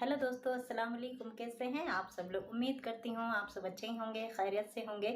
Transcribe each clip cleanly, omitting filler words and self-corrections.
Hello दोस्तों, अस्सलाम वालेकुम। कैसे हैं आप सब लोग? उम्मीद करती हूँ आप सब अच्छे ही होंगे, खैरियत से होंगे।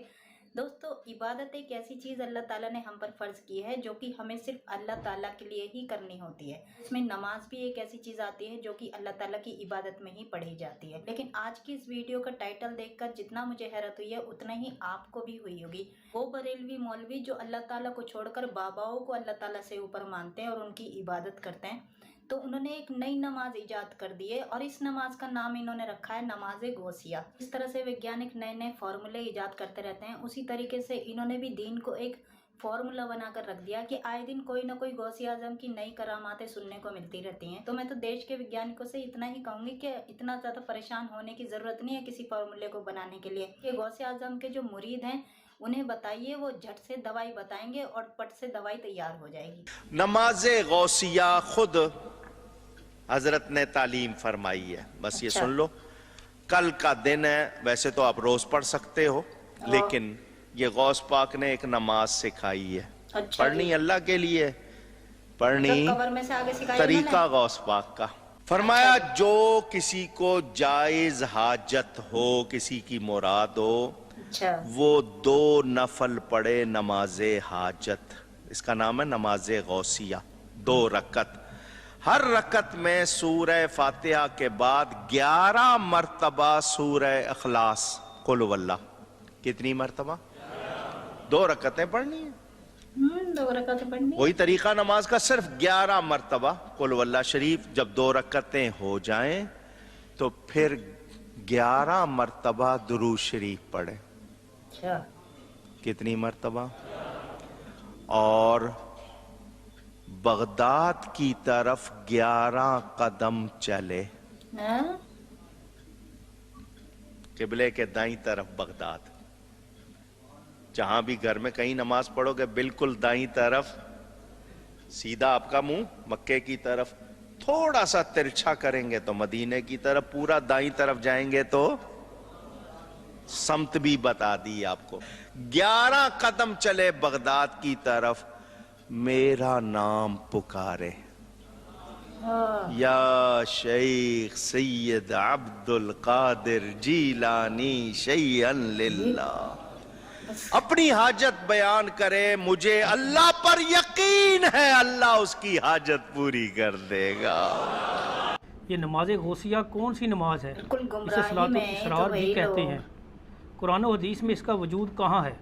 दोस्तों, इबादत एक ऐसी चीज़ अल्लाह ताला ने हम पर फ़र्ज़ की है जो कि हमें सिर्फ़ अल्लाह ताला के लिए ही करनी होती है। इसमें नमाज भी एक ऐसी चीज़ आती है जो कि अल्लाह ताला की इबादत में ही पढ़ी जाती है। लेकिन आज की इस वीडियो का टाइटल देखकर जितना मुझे हैरत हुई है उतना ही आपको भी हुई होगी। वो बरेलवी मौलवी जो अल्लाह ताला को छोड़कर बाबाओं को अल्लाह ताला से ऊपर मानते हैं और उनकी इबादत करते हैं, तो उन्होंने एक नई नमाज इजाद कर दी है और इस नमाज का नाम इन्होंने रखा है नमाज गौसिया। इस तरह से वैज्ञानिक नए नए फार्मूले इजाद करते रहते हैं, उसी तरीके से इन्होंने भी दीन को एक फार्मूला बनाकर रख दिया कि आए दिन कोई ना कोई गौसी आजम की नई करामातें सुनने को मिलती रहती हैं। तो मैं तो देश के वैज्ञानिकों से इतना ही कहूंगी कि इतना ज़्यादा परेशान होने की ज़रूरत नहीं है किसी फार्मूले को बनाने के लिए। कि गौसे आजम के जो मुरीद हैं उन्हें बताइए, वो झट से दवाई बताएंगे और पट से दवाई तैयार हो जाएगी। नमाज गौसिया खुद हजरत ने तालीम फरमाई है। बस ये सुन लो, कल का दिन है, वैसे तो आप रोज पढ़ सकते हो, लेकिन ये गौस पाक ने एक नमाज सिखाई है। पढ़नी अल्लाह के लिए, पढ़नी कबर में से आगे सिखाया तरीका गौस पाक का। फरमाया जो किसी को जायज हाजत हो, किसी की मुराद हो, वो 2 नफल पढ़े नमाजे हाजत। इसका नाम है नमाज गौसिया। 2 रकत, हर रकत में सूरह फातिहा के बाद 11 मरतबा सूरह अखलास कुल वल्लाह। कितनी मरतबा? 2 रकतें पढ़नी है। 2 रकतें पढ़नी। वही तरीका नमाज का, सिर्फ 11 मरतबा कुल वल्लाह शरीफ। जब 2 रकतें हो जाएं तो फिर 11 मरतबा दुरूद शरीफ पढ़े। कितनी मरतबा? और बगदाद की तरफ 11 कदम चले। किबले के दाईं तरफ बगदाद। जहां भी घर में कहीं नमाज पढ़ोगे बिल्कुल दाईं तरफ, सीधा आपका मुंह मक्के की तरफ, थोड़ा सा तिरछा करेंगे तो मदीने की तरफ, पूरा दाईं तरफ जाएंगे तो समत भी बता दी आपको। 11 कदम चले बगदाद की तरफ, मेरा नाम पुकारे, या शेख सैयद अब्दुल कादिर जीलानी शैयन लिल्लाह। अपनी हाजत बयान करे, मुझे अल्लाह पर यकीन है अल्लाह उसकी हाजत पूरी कर देगा। ये नमाज गौसिया कौन सी नमाज है? इसे सलातुल इसरार भी कहते हैं। कुरान और हदीस में इसका वजूद कहाँ है?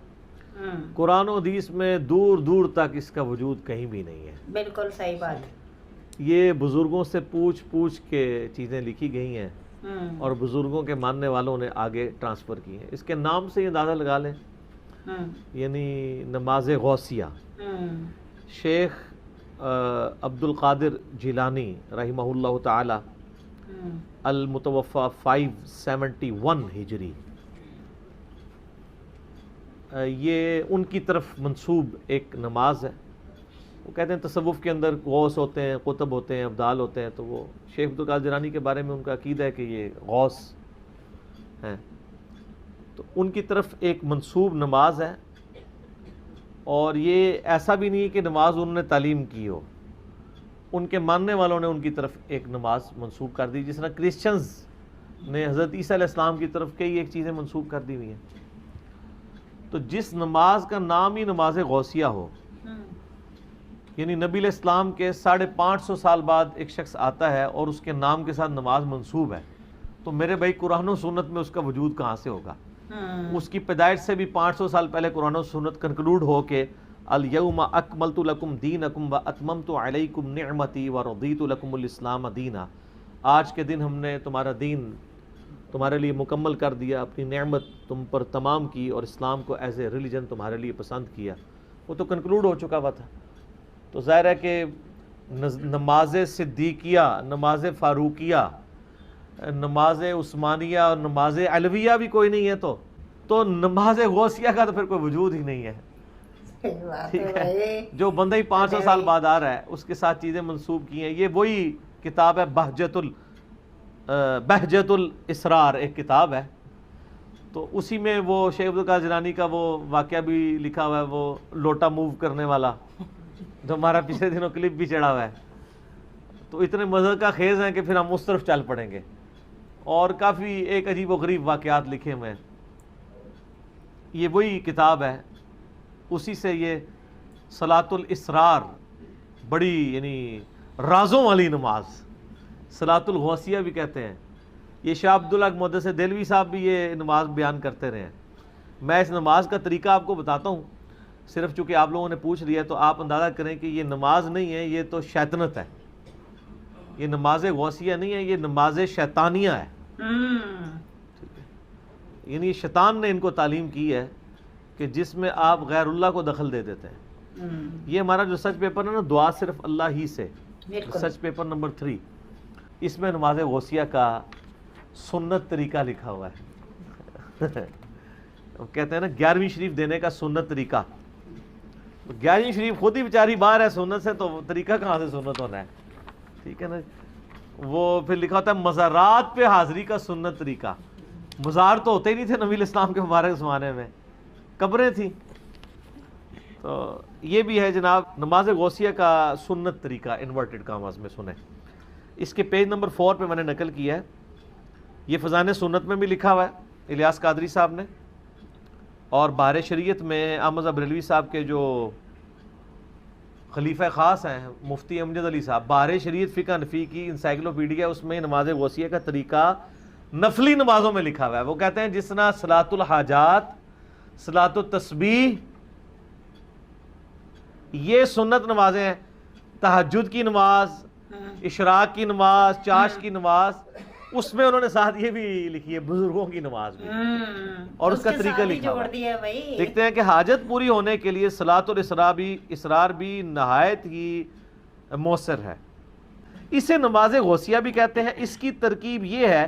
कुरान और हदीस में दूर दूर तक इसका वजूद कहीं भी नहीं है। बिल्कुल सही बात। ये बुजुर्गों से पूछ पूछ के चीज़ें लिखी गई हैं और बुजुर्गों के मानने वालों ने आगे ट्रांसफ़र की हैं। इसके नाम से ही अंदाज़ा लगा लें, यानी नमाज गौसिया। शेख अब्दुल कादिर जिलानी रहिमहुल्लाह ताला अल मुतवफ़ा 571 हिजरी, ये उनकी तरफ मंसूब एक नमाज है। वो कहते हैं तसव्वुफ़ के अंदर गौस होते हैं, कुतुब होते हैं, अब्दाल होते हैं। तो वो शेख अब्दुल कादिर जिलानी के बारे में उनका अकीदा है कि ये गौस हैं। तो उनकी तरफ एक मंसूब नमाज है, और ये ऐसा भी नहीं है कि नमाज उन्होंने तालीम की हो, उनके मानने वालों ने उनकी तरफ एक नमाज मंसूब कर दी। जिस तरह क्रिश्चियंस ने हज़रत ईसा अलैहिस्सलाम की तरफ कई एक चीज़ें मंसूब कर दी हुई हैं। तो जिस नमाज का नाम ही नमाज गौसिया हो, यानी नबी अलैहिस्सलाम के 550 साल बाद एक शख्स आता है और उसके नाम के साथ नमाज मंसूब है, तो मेरे भाई कुरान और सुन्नत में उसका वजूद कहाँ से होगा? उसकी पैदाइश से भी 500 साल पहले कुरान और सुन्नत कंक्लूड हो के अल यौमा अकमलतु लकुम दीनकुम व अतममतु अलैकुम निअमती व रदीतु लकुमुल इस्लाम दीना। आज के दिन हमने तुम्हारा दीन तुम्हारे लिए मुकम्मल कर दिया, अपनी नेमत तुम पर तमाम की और इस्लाम को एज ए रिलीजन तुम्हारे लिए पसंद किया। वो तो कंक्लूड हो चुका हुआ था। तो ज़ाहिर है कि नमाज सिद्दीकिया, नमाज फ़ारूकिया, नमाज उस्मानिया और नमाज अलविया भी कोई नहीं है, तो नमाज गौसिया का तो फिर कोई वजूद ही नहीं है। ठीक है, जो बंदा ही 500 साल बाद आ रहा है उसके साथ चीज़ें मंसूब की हैं। ये वही किताब है बहजतुल इसरार, एक किताब है। तो उसी में वो शेख अब्दुल कादिर जिलानी का वो वाक़या भी लिखा हुआ है, वो लोटा मूव करने वाला, जो हमारा पिछले दिनों क्लिप भी चढ़ा हुआ है। तो इतने मज़े का खेज़ हैं कि फिर हम उस तरफ चल पड़ेंगे। اور کافی ایک عجیب و غریب واقعات لکھے ہوئے ہیں. یہ وہی کتاب ہے، اسی سے یہ صلاۃ الاسرار، بڑی یعنی رازوں والی نماز، صلاۃ الغوثیہ بھی کہتے ہیں. یہ شاہ عبداللہ محدث دہلوی صاحب بھی یہ نماز بیان کرتے رہے ہیں. میں اس نماز کا طریقہ آپ کو بتاتا ہوں، صرف چونکہ آپ لوگوں نے پوچھ لیا تو آپ اندازہ کریں کہ یہ نماز نہیں ہے، یہ تو شیطنت ہے. یہ نماز غوثیہ نہیں ہے، یہ نماز شیطانیہ ہے. یعنی شیطان نے ان کو تعلیم کی ہے کہ جس میں آپ غیر اللہ کو دخل دے دیتے ہیں. یہ ہمارا جو سچ پیپر ہے نا، دعا صرف اللہ ہی سے، سچ پیپر نمبر 3، اس میں نماز غوثیہ کا سنت طریقہ لکھا ہوا ہے. کہتے ہیں نا 11ویں شریف دینے کا سنت طریقہ. 11ویں شریف خود ہی بیچاری باہر ہے سنت سے، تو طریقہ کہاں سے سنت ہونا ہے؟ ٹھیک ہے نا. وہ پھر لکھا ہوتا ہے مزارات پہ حاضری کا سنت طریقہ. مزار تو ہوتے ہی نہیں تھے نبی اسلام کے مبارک زمانے میں، قبریں تھیں. تو یہ بھی ہے جناب نماز غوثیہ کا سنت طریقہ، انورٹڈ کاماز میں سنیں. اس کے پیج نمبر 4 پہ میں نے نقل کیا ہے. یہ فضائل سنت میں بھی لکھا ہوا ہے الیاس قادری صاحب نے، اور بہار شریعت میں احمد بریلوی صاحب کے جو خلیفہ خاص ہیں مفتی امجد علی صاحب، بہار شریعت فقہ حنفی کی انسائکلوپیڈیا، اس میں نماز غوثیہ کا طریقہ نفلی نمازوں میں لکھا ہوا ہے. وہ کہتے ہیں جس طرح صلاۃ الحاجات، صلاۃ التسبیح، یہ سنت نمازیں ہیں. تہجد کی نماز، اشراق کی نماز، چاش کی نماز، اس میں انہوں نے ساتھ یہ بھی لکھی ہے بزرگوں کی نماز بھی، اور اس کا طریقہ لکھا ہوا ہے. دیکھتے ہیں کہ حاجت پوری ہونے کے لیے صلاۃ الاسرار بھی نہایت ہی مؤثر ہے. اسے نماز غوثیہ بھی کہتے ہیں. اس کی ترکیب یہ ہے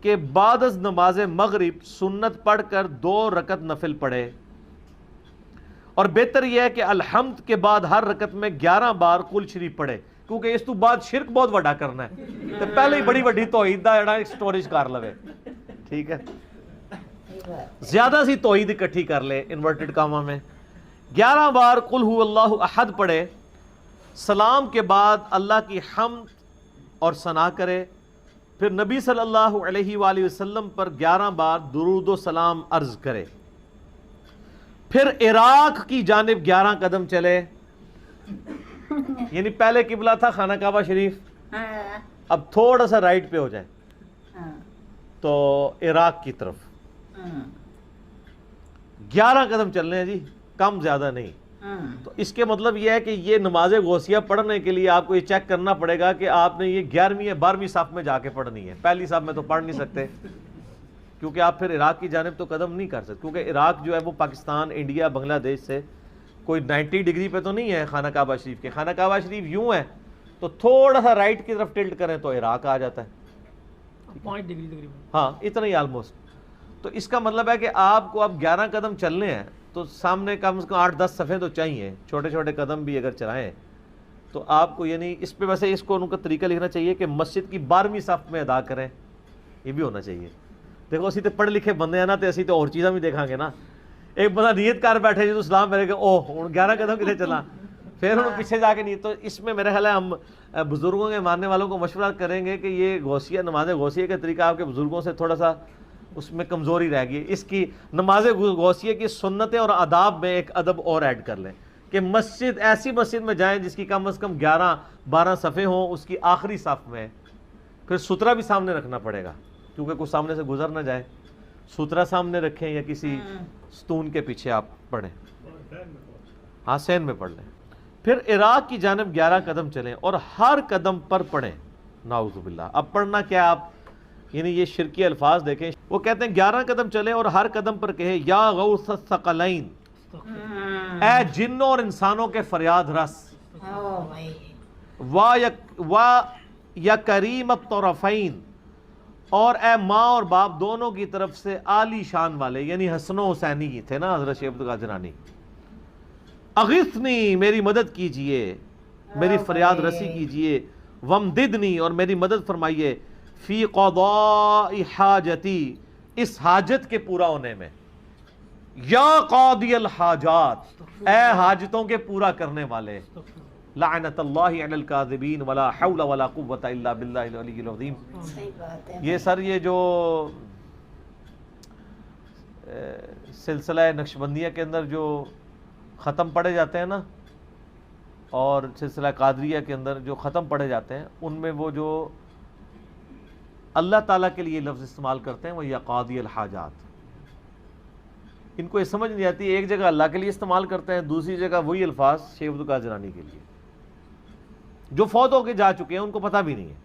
کہ بعد از نماز مغرب سنت پڑھ کر 2 رکعت نفل پڑھے، اور بہتر یہ ہے کہ الحمد کے بعد ہر رکعت میں 11 بار قل شریف پڑھے، کیونکہ اس تو بعد شرک بہت بڑا کرنا ہے تو پہلے ہی بڑی بڑی توحید دا جڑا اسٹوریج کر لوے. ٹھیک ہے، زیادہ سی توحید اکٹھی کر لے انورٹڈ کاما میں. 11 بار قل هو اللہ احد پڑھے، سلام کے بعد اللہ کی حمد اور ثنا کرے، پھر نبی صلی اللہ علیہ وآلہ وسلم پر 11 بار درود و سلام عرض کرے، پھر عراق کی جانب 11 قدم چلے. یعنی پہلے قبلہ تھا خانہ کعبہ شریف، اب تھوڑا سا رائٹ پہ ہو جائے تو عراق کی طرف 11 قدم چلنے ہیں جی، کم زیادہ نہیں. تو اس کے مطلب یہ ہے کہ یہ نماز غوثیہ پڑھنے کے لیے آپ کو یہ چیک کرنا پڑے گا کہ آپ نے یہ 11ویں یا 12ویں صف میں جا کے پڑھنی ہے. پہلی صف میں تو پڑھ نہیں سکتے، کیونکہ آپ پھر عراق کی جانب تو قدم نہیں کر سکتے، کیونکہ عراق جو ہے وہ پاکستان، انڈیا، بنگلہ دیش سے کوئی 90 ڈگری پہ تو نہیں ہے خانہ کعبہ شریف کے. خانہ کعبہ شریف یوں ہے تو تھوڑا سا رائٹ کی طرف ٹلٹ کریں تو عراق آ جاتا ہے، 5 ڈگری تقریباً، ہاں اتنا ہی آلموسٹ. تو اس کا مطلب ہے کہ آپ کو اب 11 قدم چلنے ہیں تو سامنے کم از کم 8-10 صفحے تو چاہیے. چھوٹے چھوٹے قدم بھی اگر چلائیں تو آپ کو، یعنی اس پہ ویسے اس کو ان کا طریقہ لکھنا چاہیے کہ مسجد کی 12ویں صف میں ادا کریں، یہ بھی ہونا چاہیے. دیکھو اسی تے پڑھ لکھے بندے ہیں نا، تو اسی تو اور چیزاں بھی دیکھاں گے نا. ایک بندہ نیت کر بیٹھے جی تو سلام میرے کہ اوہ ہوں 11 قدم کتنے چلا، پھر ہم پیچھے جا کے نیت. تو اس میں میرا خیال ہے ہم بزرگوں کے ماننے والوں کو مشورہ کریں گے کہ یہ غوثیہ، نماز غوثیہ کا طریقہ آپ کے بزرگوں سے تھوڑا سا اس میں کمزوری رہ گئی. اس کی نماز غوثیہ کی سنتیں اور آداب میں ایک ادب اور ایڈ کر لیں کہ مسجد، ایسی مسجد میں جائیں جس کی کم از کم 11-12 صفحے ہوں، اس کی آخری صف میں. پھر سترہ بھی سامنے رکھنا پڑے گا کیونکہ کوئی سامنے سے گزر نہ جائے. سترہ سامنے رکھیں یا کسی ستون کے پیچھے آپ پڑھیں، ہاں سین میں پڑھ لیں. پھر عراق کی جانب 11 قدم چلیں اور ہر قدم پر پڑھیں. نعوذ باللہ. اب پڑھنا کیا آپ، یعنی یہ شرکی الفاظ دیکھیں. وہ کہتے ہیں 11 قدم چلیں اور ہر قدم پر کہے یا غوث الثقلین، اے جنوں اور انسانوں کے فریاد رس، وا یا کریم الطرفین، اور اے ماں اور باپ دونوں کی طرف سے عالی شان والے، یعنی حسن و حسینی تھے نا حضرت شیخ عبدالقادر جیلانی. اغثنی، میری مدد کیجئے، میری فریاد رسی کیجئے. ومددنی، اور میری مدد فرمائیے. فی قضاء حاجتی، اس حاجت کے پورا ہونے میں. یا قاضی الحاجات، اے حاجتوں کے پورا کرنے والے. लअनत अल्लाहि अलल काज़िबीन वला हौला वला कुव्वता इल्ला बिल्लाहिल अलिय्यिल अज़ीम। सही बात है। ये सर ये जो सिलसिला नक्शबंदिया के अंदर जो ख़त्म पढ़े जाते हैं ना, और सिलसिला कादरिया के अंदर जो ख़त्म पढ़े जाते हैं, उनमें वो जो अल्लाह ताला के लिए लफ्ज़ इस्तेमाल करते हैं वो या क़ादी अल हाजात, इनको ये समझ नहीं आती। एक जगह अल्लाह के लिए इस्तेमाल करते हैं, दूसरी जगह वही अल्फाज शेख अब्दुल कादिर जिलानी के लिए, जो फौत होके जा चुके हैं, उनको पता भी नहीं है।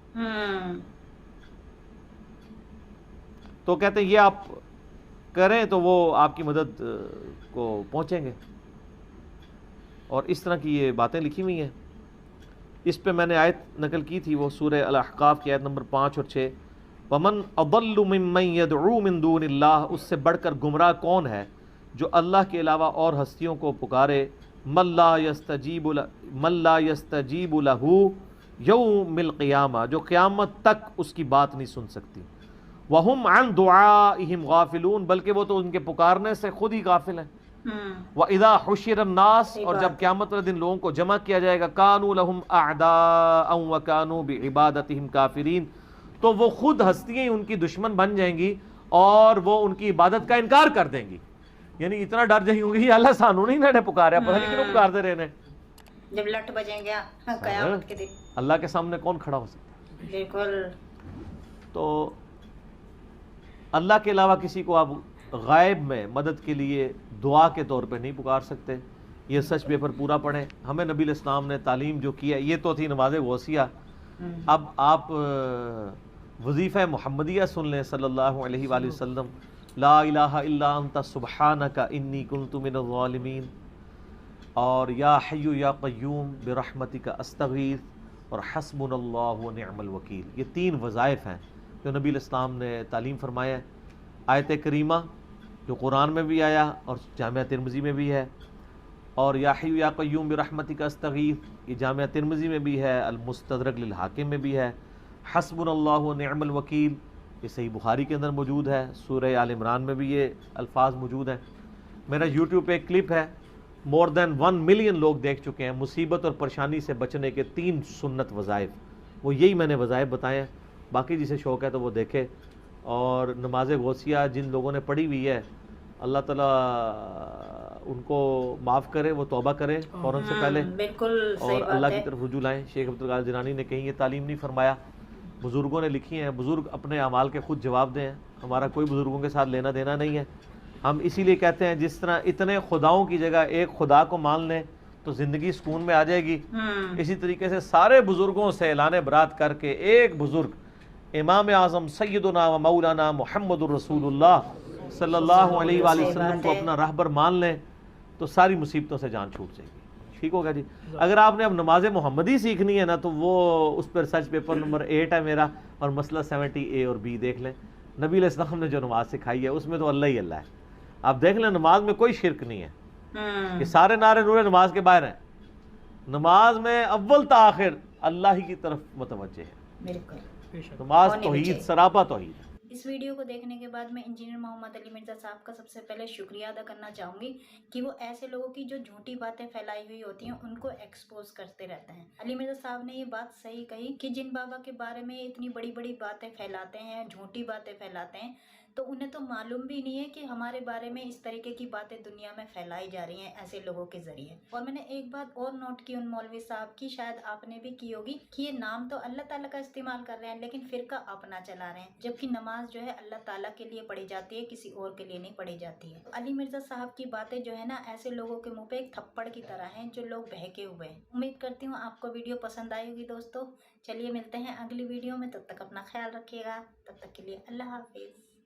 तो कहते हैं ये आप करें तो वो आपकी मदद को पहुंचेंगे, और इस तरह की ये बातें लिखी हुई हैं। इस पे मैंने आयत नकल की थी, वो सूरह अल-अहक़ाफ़ की आयत नंबर 5 और 6, वमन अदल्लु मिम्मन यदऊ मिन दूनिल्लाह, उससे बढ़कर गुमराह कौन है जो अल्लाह के अलावा और हस्तियों को पुकारे, मल्ला यस्तजीबु लहू यौमिल क़ियामा, जो क़यामत तक उसकी बात नहीं सुन सकती, वहुम अन दुआइहिम गाफिलून, बल्कि वो तो उनके पुकारने से खुद ही गाफिल हैं। व इज़ा हुशिर अन्नास, और जब क़यामत वाले दिन लोगों को जमा किया जाएगा, कानू लहुम अअदाअन व कानू बिइबादतिहिम काफिरीन, तो वो खुद हस्तियाँ ही उनकी दुश्मन बन जाएंगी और वो उनकी इबादत का इनकार कर देंगी। यानी इतना डर जाएंगे, अल्लाह सानू नहीं मैंने पुकारा, पता नहीं क्यों पुकारते रहे ने, जब लट बजेंगे क़यामत के दिन अल्लाह के सामने कौन खड़ा हो सकता है। बिल्कुल। तो अल्लाह के अलावा किसी को आप गायब में मदद के लिए दुआ के तौर पे नहीं पुकार सकते। ये सच पेपर पूरा पढ़ें। हमें नबी इस्लाम ने तालीम जो की है, ये तो थी नमाज गौसिया। अब आप वजीफ़ा मुहम्मदिया सुन लें, सल्लल्लाहु अलैहि वसल्लम, ला इलाहा इल्ला अंता सुब्हानका इन्नी कुन्तु मिनज़ ज़ालिमीन, और या हय्यु या क़य्यूम बिरहमतिका अस्तगीथ, और हस्बुनल्लाहु व निअमल वकील। ये 3 वज़ाइफ़ हैं जो नबी इस्लाम ने तालीम फरमाया है। आयत करीमा जो कुरान में भी आया और जामिया तिरमिज़ी में भी है, और या हय्यु या क़य्यूम बिरहमतिका अस्तगीथ, ये जामिया तिरमिज़ी में भी है, अल मुस्तदरक लिल हाकिम में भी है। हस्बुनल्लाहु व निअमल वकील, ये सही बुखारी के अंदर मौजूद है, सूरह आल इमरान में भी ये अल्फाज मौजूद हैं। मेरा यूट्यूब पे एक क्लिप है, मोर देन 1 मिलियन लोग देख चुके हैं, मुसीबत और परेशानी से बचने के 3 सुन्नत वज़ाइफ। वो यही मैंने वज़ाइफ बताए हैं, बाकी जिसे शौक़ है तो वो देखे। और नमाज गौसिया जिन लोगों ने पढ़ी हुई है, अल्लाह ताला उनको माफ़ करे, वो तौबा करें फ़ौरन से पहले, बिल्कुल और अल्लाह की तरफ रुजू लाएँ। शेख अब्दुल कादिर जिलानी ने कहीं ये तालीम नहीं फरमाया, बुज़ुर्गों ने लिखी हैं, बुज़ुर्ग अपने अमाल के खुद जवाब दें। हमारा कोई बुज़ुर्गों के साथ लेना देना नहीं है। हम इसीलिए कहते हैं जिस तरह इतने खुदाओं की जगह एक खुदा को मान लें तो ज़िंदगी सुकून में आ जाएगी, इसी तरीके से सारे बुज़ुर्गों से ऐलान बरात करके एक बुज़ुर्ग इमाम आज़म सैयदुना व मौलाना मुहम्मदुर रसूलुल्लाह सल्लल्लाहु अलैहि वसल्लम को अपना रहबर मान लें तो सारी मुसीबतों से जान छूट जाएगी। ठीक होगा जी। अगर आपने अब नमाज मोहम्मदी सीखनी है ना, तो वो उस पर सर्च पेपर नंबर 8 है मेरा, और मसला 70A और B देख लें। नबी इस्लाम ने जो नमाज सिखाई है उसमें तो अल्लाह ही अल्लाह है। आप देख लें, नमाज में कोई शिरक नहीं है, कि सारे नारे नूरे नमाज के बाहर हैं। नमाज में अव्वल ता आखिर अल्लाह ही की तरफ मुतवज्जे है। नमाज तौहीद, सरापा तौहीद है। इस वीडियो को देखने के बाद मैं इंजीनियर मोहम्मद अली मिर्ज़ा साहब का सबसे पहले शुक्रिया अदा करना चाहूँगी कि वो ऐसे लोगों की जो झूठी बातें फैलाई हुई होती हैं उनको एक्सपोज करते रहते हैं। अली मिर्ज़ा साहब ने ये बात सही कही कि जिन बाबा के बारे में इतनी बड़ी बड़ी बातें फैलाते हैं, झूठी बातें फैलाते हैं, तो उन्हें तो मालूम भी नहीं है कि हमारे बारे में इस तरीके की बातें दुनिया में फैलाई जा रही हैं ऐसे लोगों के ज़रिए। और मैंने एक बात और नोट की उन मौलवी साहब की, शायद आपने भी की होगी, कि ये नाम तो अल्लाह ताला का इस्तेमाल कर रहे हैं लेकिन फ़िरका अपना चला रहे हैं, जबकि नमाज जो है अल्लाह ताला के लिए पढ़ी जाती है, किसी और के लिए नहीं पढ़ी जाती है। अली मिर्ज़ा साहब की बातें जो है ना, ऐसे लोगों के मुँह पे एक थप्पड़ की तरह हैं जो लोग बहके हुए हैं। उम्मीद करती हूँ आपको वीडियो पसंद आई होगी दोस्तों। चलिए मिलते हैं अगली वीडियो में, तब तक अपना ख्याल रखिएगा। तब तक के लिए अल्लाह हाफिज़।